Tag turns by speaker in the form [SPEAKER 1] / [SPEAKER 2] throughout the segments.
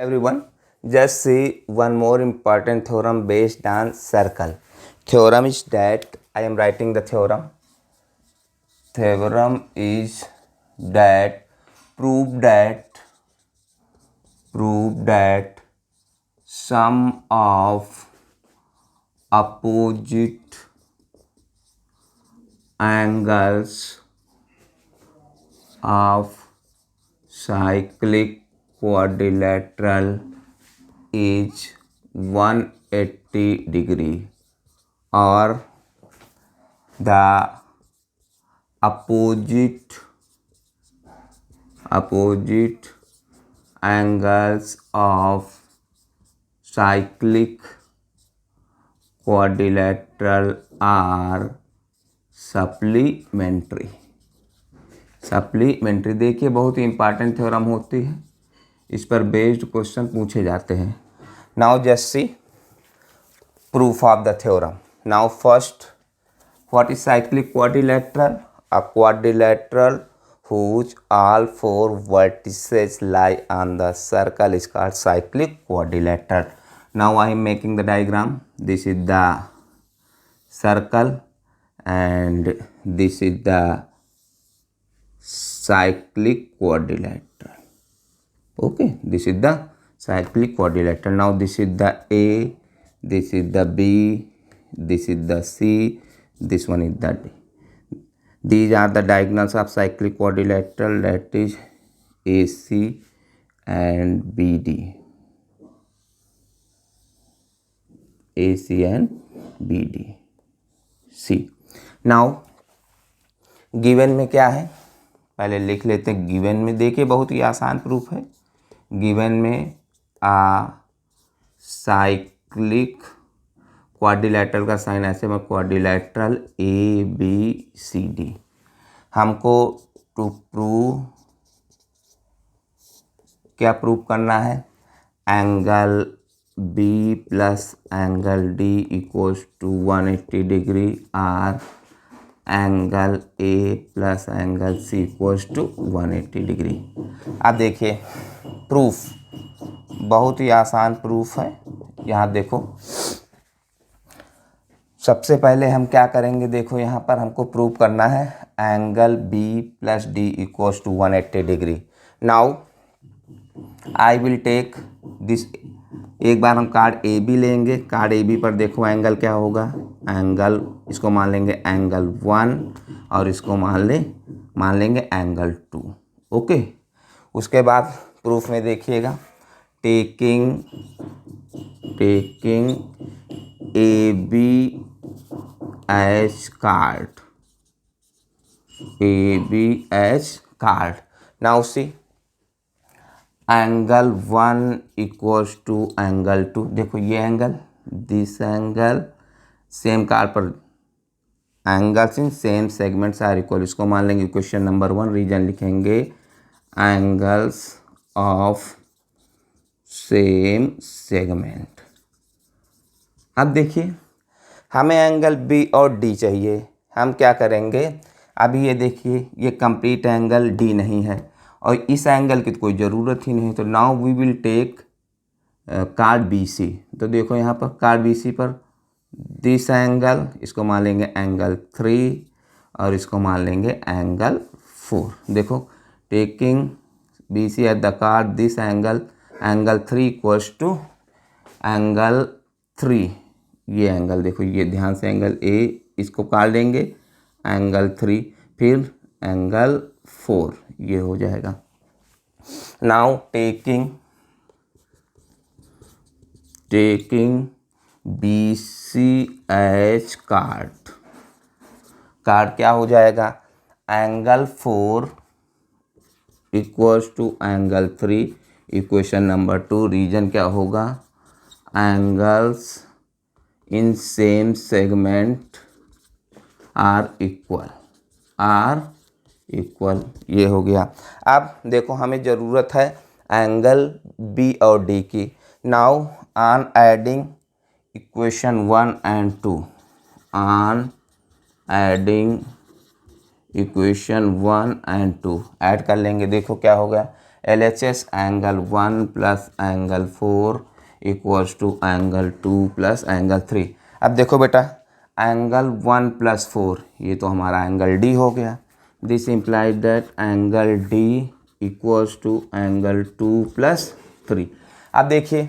[SPEAKER 1] everyone, just see one more important theorem based on circle. Theorem is that I am writing the theorem. Theorem is that prove that sum of opposite angles of cyclic quadrilateral is 180 degree, or the opposite angles of cyclic quadrilateral are supplementary. देखिए बहुत ही important theorem होती है, इस पर based question पूछे जाते हैं। Now just C proof of the theorem. Now first, what is cyclic quadrilateral? A quadrilateral whose all four vertices lie on the circle is called cyclic quadrilateral. Now I am making the diagram. This is the circle and this is the cyclic quadrilateral. Okay, this is the cyclic quadrilateral. Now this is the A, this is the B, this is the C, this one is the D. These are the diagonals of cyclic quadrilateral, that is AC and BD. AC and BD. C. Now given में क्या है, पहले लिख लेते हैं। Given में देखिए बहुत ही आसान प्रूफ है। गिवन में साइक्लिक क्वाड्रिलेटरल का साइन ऐसे में क्वाड्रिलेटरल ABCD। हमको टू प्रूव क्या प्रूव करना है? Angle B plus angle D equals to 180 degree, और angle A plus angle C equals to 180 degree. अब देखिए प्रूफ बहुत ही आसान प्रूफ है। यहाँ देखो सबसे पहले हम क्या करेंगे, देखो यहाँ पर हमको प्रूव करना है angle B plus D equals to 180 degree. Now I will take this, एक बार हम कार्ड AB लेंगे। कार्ड AB पर देखो एंगल क्या होगा, एंगल इसको मान लेंगे एंगल 1 और इसको मान लेंगे एंगल 2। ओके, उसके बाद प्रूफ में देखिएगा, taking AB as card, now see angle 1 equals to angle 2। देखो ये angle, this angle, same card पर angles in same segments are equal, इसको मान लेंगे क्वेश्चन नंबर 1। रीजन लिखेंगे एंगल्स ऑफ सेम सेगमेंट। अब देखिए हमें एंगल B और D चाहिए। हम क्या करेंगे, अभी ये देखिए ये कंप्लीट एंगल D नहीं है और इस एंगल की तो कोई ज़रूरत ही नहीं, तो now we will take chord BC। तो देखो यहाँ पर कार्ड BC पर दिस एंगल, इसको मान लेंगे एंगल 3 और इसको मान लेंगे एंगल 4। देखो taking BC at the chord this angle 3 equals to angle 3। ये एंगल देखो, ये ध्यान से एंगल A इसको काट लेंगे एंगल 3, फिर एंगल 4, ये हो जाएगा। Now taking BC as chord क्या हो जाएगा, angle 4 equals to angle 3, equation number 2। Reason क्या होगा, angles in same segment are equal, ये हो गया। अब देखो हमें ज़रूरत है एंगल B और D की। Now on adding equation 1 and 2, add कर लेंगे। देखो क्या होगा, LHS angle 1 plus angle 4 equals to angle 2 plus angle 3। अब देखो बेटा, एंगल 1 प्लस 4 ये तो हमारा एंगल D हो गया। This implies that angle D equals to angle 2 plus 3। अब देखिए,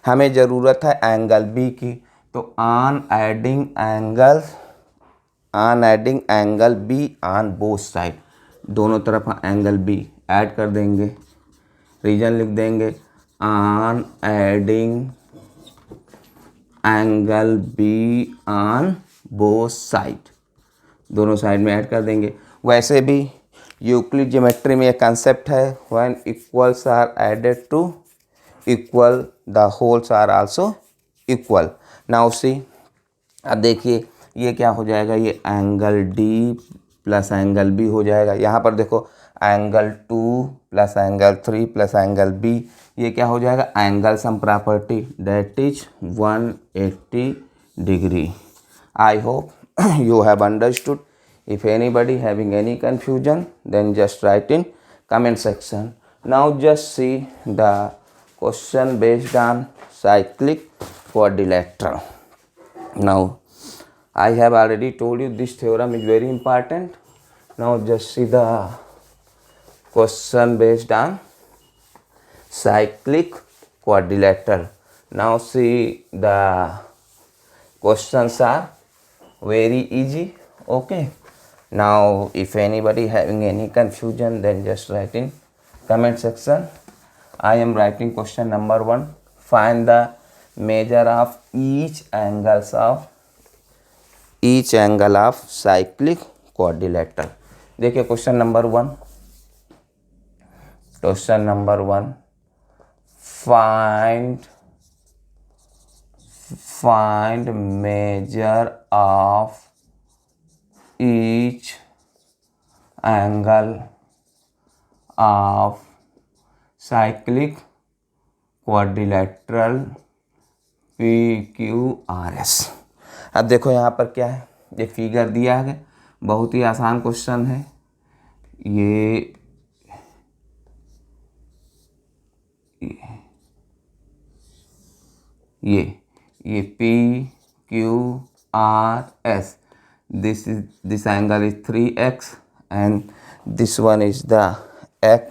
[SPEAKER 1] हमें ज़रूरत है एंगल B की, तो on adding angle B on both side, दोनों तरफ एंगल B ऐड कर देंगे। रीजन लिख देंगे, on adding angle B on both side, दोनों साइड में ऐड कर देंगे। वैसे भी यूक्लिड ज्योमेट्री में एक कंसेप्ट है, when equals are added to equal the wholes are also equal. Now see, अब देखिए ये क्या हो जाएगा, ये angle D plus angle B हो जाएगा। यहाँ पर देखो angle 2 plus angle 3 plus angle B, ये क्या हो जाएगा, angle sum property that is 180 degree. I hope you have understood. If anybody having any confusion, then just write in comment section. Now just see the question based on cyclic quadrilateral. Now I have already told you this theorem is very important. Now just see the question based on cyclic quadrilateral. Now see the questions are very easy. Okay, now if anybody having any confusion, then just write in comment section. I am writing question number 1. Find the measure of each angle of cyclic quadrilateral. देखिए question number 1, find measure of each angle of cyclic quadrilateral PQRS। अब देखो यहाँ पर क्या है, ये figure दिया है, बहुत ही आसान क्वेश्चन है। ये PQRS, this angle is 3x and this one is the x,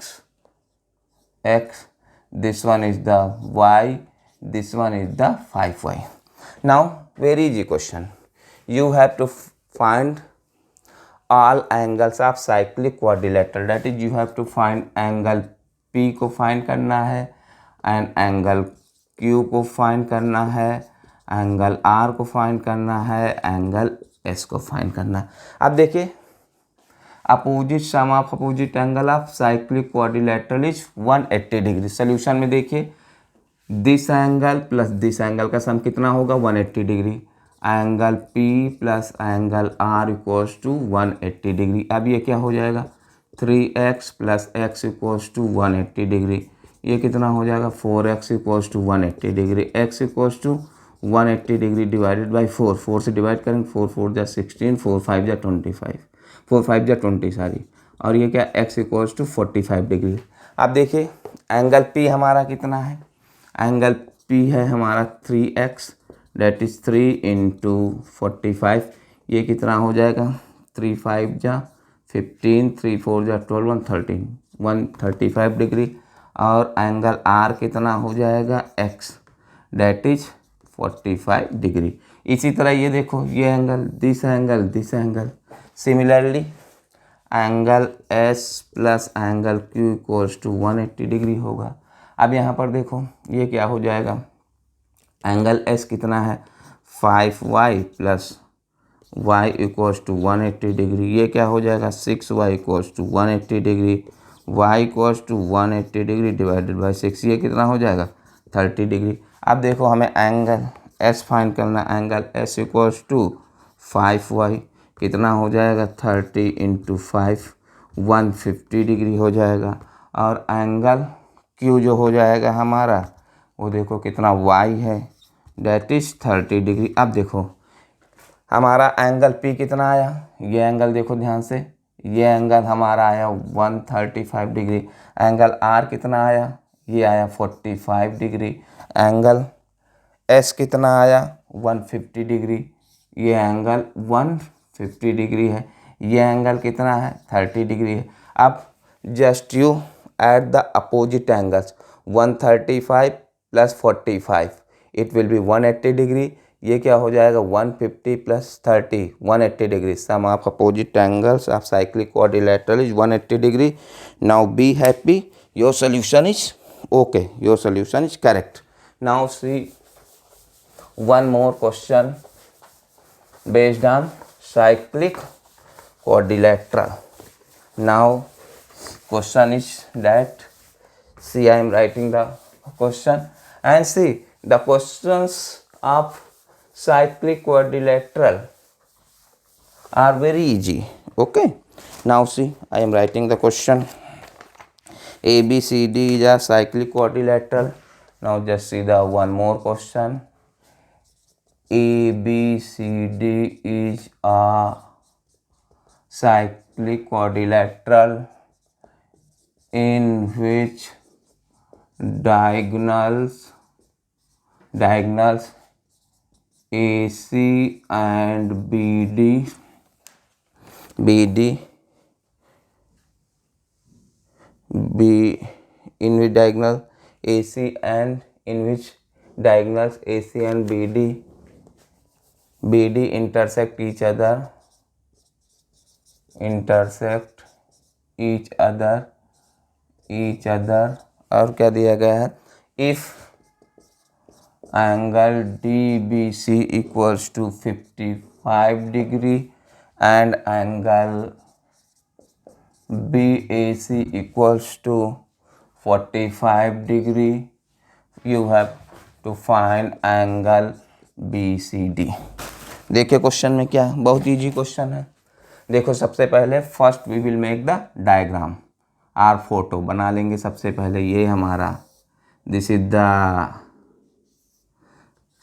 [SPEAKER 1] this one is the y, this one is the 5y. Now very easy question, you have to find all angles of cyclic quadrilateral, that is you have to find angle P को find करना है and angle Q को find करना है, angle R को find करना है, angle S को फाइंड करना है। अब देखिए, opposite sum of opposite angle of cyclic quadrilateral is 180 degree. Solution में देखिए, this angle plus this angle का सम कितना होगा, 180 degree. Angle P plus angle R equals to 180 degree. अब ये क्या हो जाएगा, 3x plus x equals to 180 degree. ये कितना हो जाएगा, 4x equals to 180 degree. x equals to 180 degree divided by 4, 4 से डिवाइड करेंगे, 4 4 जा 16, 4 5 जा 25, 4 5 जा 20 सॉरी, और ये क्या, x इक्वल्स टू 45 डिग्री। अब देखिए एंगल P हमारा कितना है, एंगल P है हमारा 3x, डेट इज 3 इंटू 45, ये कितना हो जाएगा, 3 5 जा 15, 3 4 जा 12, 113, 135 डिग्री। और एंगल R कितना हो जाएगा, x, डेट इज 45 डिग्री। इसी तरह ये देखो, ये angle, this angle, similarly angle S plus angle Q equals to 180 degree होगा। अब यहाँ पर देखो ये क्या हो जाएगा, एंगल S कितना है, 5y plus y equals to 180 degree. ये क्या हो जाएगा, 6y equals to 180 degree, y equals to 180 degree divided by 6, ये कितना हो जाएगा, 30 डिग्री। अब देखो हमें एंगल S फाइंड करना, angle S equals to 5y, कितना हो जाएगा, 30 इंटू 5, 150 डिग्री हो जाएगा। और एंगल Q जो हो जाएगा हमारा, वो देखो कितना y है, डेट इज 30 डिग्री। अब देखो हमारा एंगल P कितना आया, ये एंगल देखो ध्यान से, ये एंगल हमारा आया 135 डिग्री। एंगल आर कितना आया, ये आया 45 डिग्री। एंगल एस कितना आया 150 डिग्री, ये एंगल 150 डिग्री है। ये एंगल कितना है 30 डिग्री है। अब just you add the opposite angles, 135 plus 45 it will be 180 degree. ये क्या हो जाएगा 150 plus 30 180 degree. Sum of opposite angles of cyclic quadrilateral is 180 degree. Now be happy, your solution is okay, your solution is correct. Now see one more question based on cyclic quadrilateral. Now question is that, see I am writing the question and see the questions of cyclic quadrilateral are very easy. Okay, now see I am writing the question. ABCD is a cyclic quadrilateral. Now just see the one more question. ABCD is a cyclic quadrilateral in which diagonals AC and BD in which diagonal AC and in which diagonals AC and BD intersect each other और क्या दिया गया है, if angle DBC equals to 55 degree and angle BAC equals to 45 degree, you have to find angle BCD। देखिए question में क्या है, बहुत इजी क्वेश्चन है। देखो सबसे पहले first we will make the diagram or photo बना लेंगे। सबसे पहले ये हमारा this is the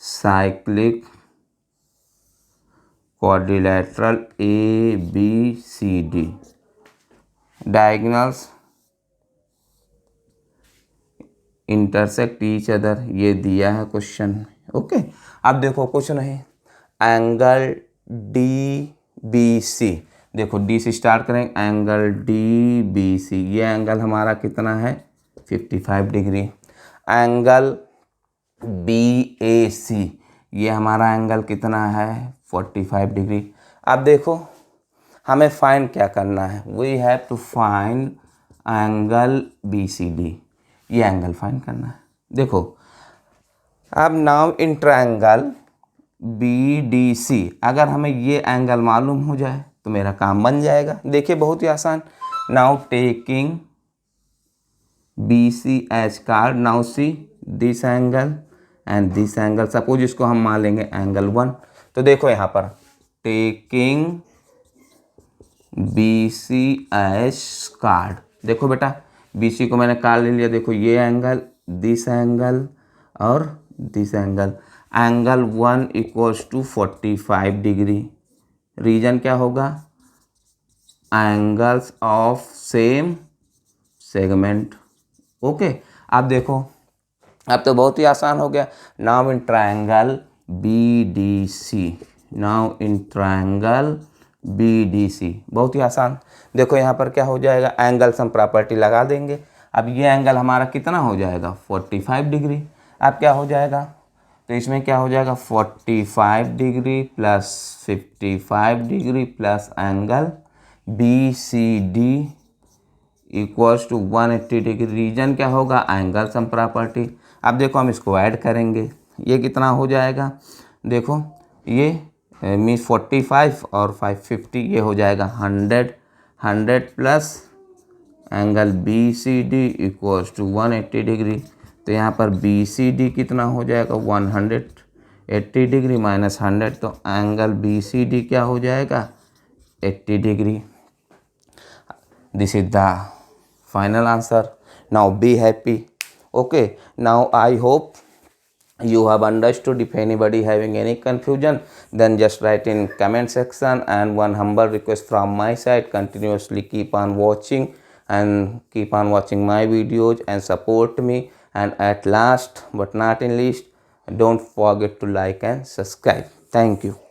[SPEAKER 1] cyclic quadrilateral ABCD, diagonals intersect each other, ये दिया है क्वेश्चन। ओके, अब देखो कुछ नहीं, एंगल DBC, देखो डी से स्टार्ट करें, एंगल DBC, ये एंगल हमारा कितना है 55 डिग्री। एंगल BAC, ये हमारा एंगल कितना है 45 डिग्री। अब देखो हमें फाइंड क्या करना है, we have to find angle BCD, ये एंगल फाइंड करना है। देखो अब नाउ इन ट्रायंगल BDC अगर हमें ये एंगल मालूम हो जाए तो मेरा काम बन जाएगा। देखिए बहुत ही आसान। Now taking BC as chord, now see this angle and this angle, suppose इसको हम मान लेंगे एंगल 1। तो देखो यहाँ पर टेकिंग BC एज कार्ड, देखो बेटा BC को मैंने कार्ड ले लिया। देखो ये एंगल, दिस एंगल और this angle, angle 1 equals to 45 degree. Reason क्या होगा, angles of same segment. Okay, अब देखो अब तो बहुत ही आसान हो गया। Now in triangle BDC, now in triangle BDC, बहुत ही आसान। देखो यहाँ पर क्या हो जाएगा, एंगल सम प्रॉपर्टी लगा देंगे। अब ये एंगल हमारा कितना हो जाएगा 45 डिग्री। अब क्या हो जाएगा, तो इसमें क्या हो जाएगा 45 degree plus 55 degree plus angle BCD equals to 180 degree. Reason क्या होगा, एंगल सम प्रॉपर्टी। अब देखो हम इसको ऐड करेंगे, ये कितना हो जाएगा, देखो ये मीन्स 45 और 550, ये हो जाएगा 100 plus angle BCD equals to 180 degree. तो यहाँ पर BCD कितना हो जाएगा 180 डिग्री माइनस 100, तो एंगल BCD क्या हो जाएगा 80 degree. This is the final answer. Now be happy. Okay, now I hope you have understood. If anybody having any confusion, then just write in comment section. And one humble request from my side, continuously keep on watching and keep on watching my videos and support me. And at last but not in least, don't forget to like and subscribe. Thank you.